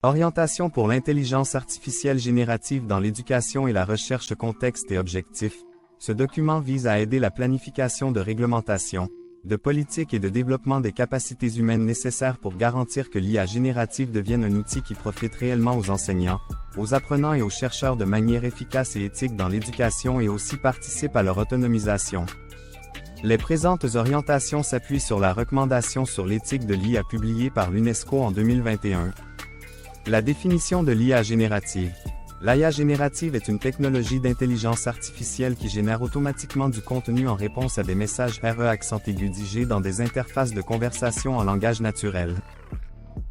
Orientation pour l'intelligence artificielle générative dans l'éducation et la recherche contexte et objectif. Ce document vise à aider la planification de réglementation, de politique et de développement des capacités humaines nécessaires pour garantir que l'IA générative devienne un outil qui profite réellement aux enseignants, aux apprenants et aux chercheurs de manière efficace et éthique dans l'éducation et aussi participe à leur autonomisation. Les présentes orientations s'appuient sur la recommandation sur l'éthique de l'IA publiée par l'UNESCO en 2021. La définition de l'IA générative. L'IA générative est une technologie d'intelligence artificielle qui génère automatiquement du contenu en réponse à des messages RE accent aigu digés dans des interfaces de conversation en langage naturel.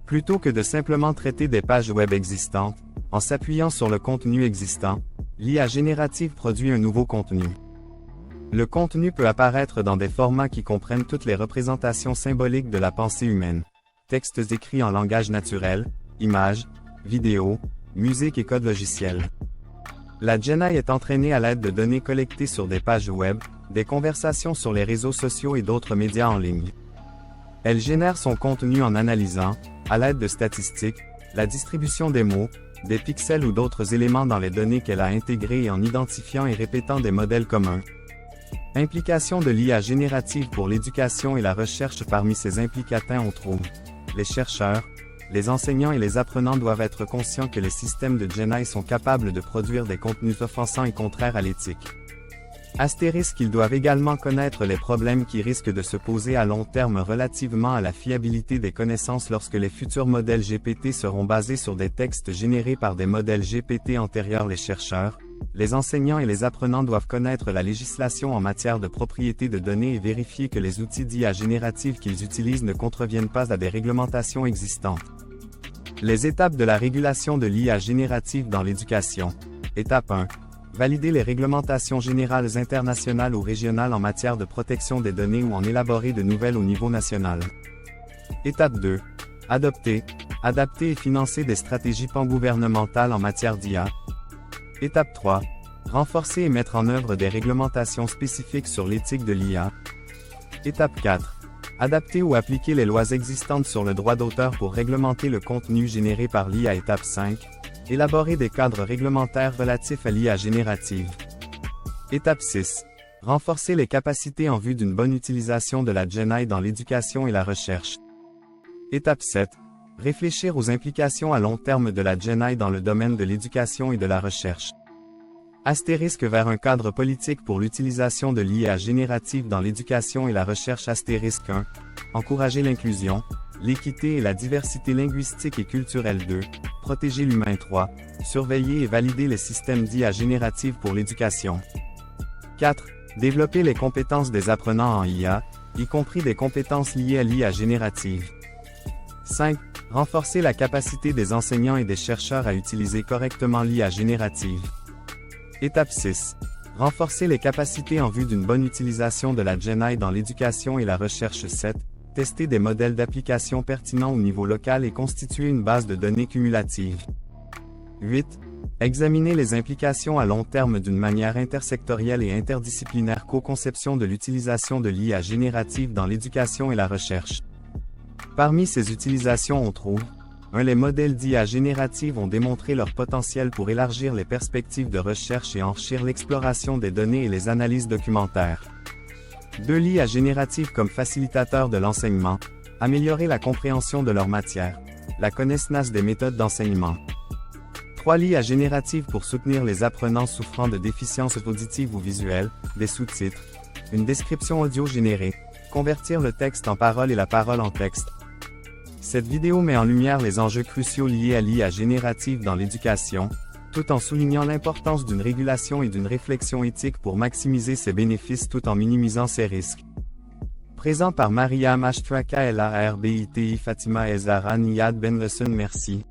Plutôt que de simplement traiter des pages web existantes, en s'appuyant sur le contenu existant, l'IA générative produit un nouveau contenu. Le contenu peut apparaître dans des formats qui comprennent toutes les représentations symboliques de la pensée humaine. Textes écrits en langage naturel, images, vidéos, musique et code logiciel. La GenAI est entraînée à l'aide de données collectées sur des pages web, des conversations sur les réseaux sociaux et d'autres médias en ligne. Elle génère son contenu en analysant, à l'aide de statistiques, la distribution des mots, des pixels ou d'autres éléments dans les données qu'elle a intégrées et en identifiant et répétant des modèles communs. Implication de l'IA générative pour l'éducation et la recherche. Parmi ces implicateurs on trouve les chercheurs, les enseignants et les apprenants doivent être conscients que les systèmes de GenAI sont capables de produire des contenus offensants et contraires à l'éthique. Astérisque, ils doivent également connaître les problèmes qui risquent de se poser à long terme relativement à la fiabilité des connaissances lorsque les futurs modèles GPT seront basés sur des textes générés par des modèles GPT antérieurs. Les chercheurs, les enseignants et les apprenants doivent connaître la législation en matière de propriété de données et vérifier que les outils d'IA générative qu'ils utilisent ne contreviennent pas à des réglementations existantes. Les étapes de la régulation de l'IA générative dans l'éducation. Étape 1. Valider les réglementations générales internationales ou régionales en matière de protection des données ou en élaborer de nouvelles au niveau national. Étape 2. Adopter, adapter et financer des stratégies pangouvernementales en matière d'IA. Étape 3. Renforcer et mettre en œuvre des réglementations spécifiques sur l'éthique de l'IA. Étape 4. Adapter ou appliquer les lois existantes sur le droit d'auteur pour réglementer le contenu généré par l'IA. Étape 5. Élaborer des cadres réglementaires relatifs à l'IA générative. Étape 6. Renforcer les capacités en vue d'une bonne utilisation de la GenAI dans l'éducation et la recherche. Étape 7. Réfléchir aux implications à long terme de la GenAI dans le domaine de l'éducation et de la recherche. Astérisque vers un cadre politique pour l'utilisation de l'IA générative dans l'éducation et la recherche. Astérisque 1. Encourager l'inclusion, l'équité et la diversité linguistique et culturelle. 2. Protéger l'humain. 3. Surveiller et valider les systèmes d'IA générative pour l'éducation. 4. Développer les compétences des apprenants en IA, y compris des compétences liées à l'IA générative. 5. Renforcer la capacité des enseignants et des chercheurs à utiliser correctement l'IA générative. Étape 6. Renforcer les capacités en vue d'une bonne utilisation de la GenAI dans l'éducation et la recherche. 7. Tester des modèles d'application pertinents au niveau local et constituer une base de données cumulative. 8. Examiner les implications à long terme d'une manière intersectorielle et interdisciplinaire. Co-conception de l'utilisation de l'IA générative dans l'éducation et la recherche. Parmi ces utilisations on trouve 1. Les modèles d'IA générative ont démontré leur potentiel pour élargir les perspectives de recherche et enrichir l'exploration des données et les analyses documentaires. 2. L'IA générative comme facilitateur de l'enseignement, améliorer la compréhension de leur matière, la connaissance des méthodes d'enseignement. 3. L'IA générative pour soutenir les apprenants souffrant de déficiences auditives ou visuelles, des sous-titres, une description audio générée, convertir le texte en parole et la parole en texte. Cette vidéo met en lumière les enjeux cruciaux liés à l'IA générative dans l'éducation, tout en soulignant l'importance d'une régulation et d'une réflexion éthique pour maximiser ses bénéfices tout en minimisant ses risques. Présent par Mariam Ashtraka El Arbiti Fatima Ezara Niyad Ben Lesson. Merci.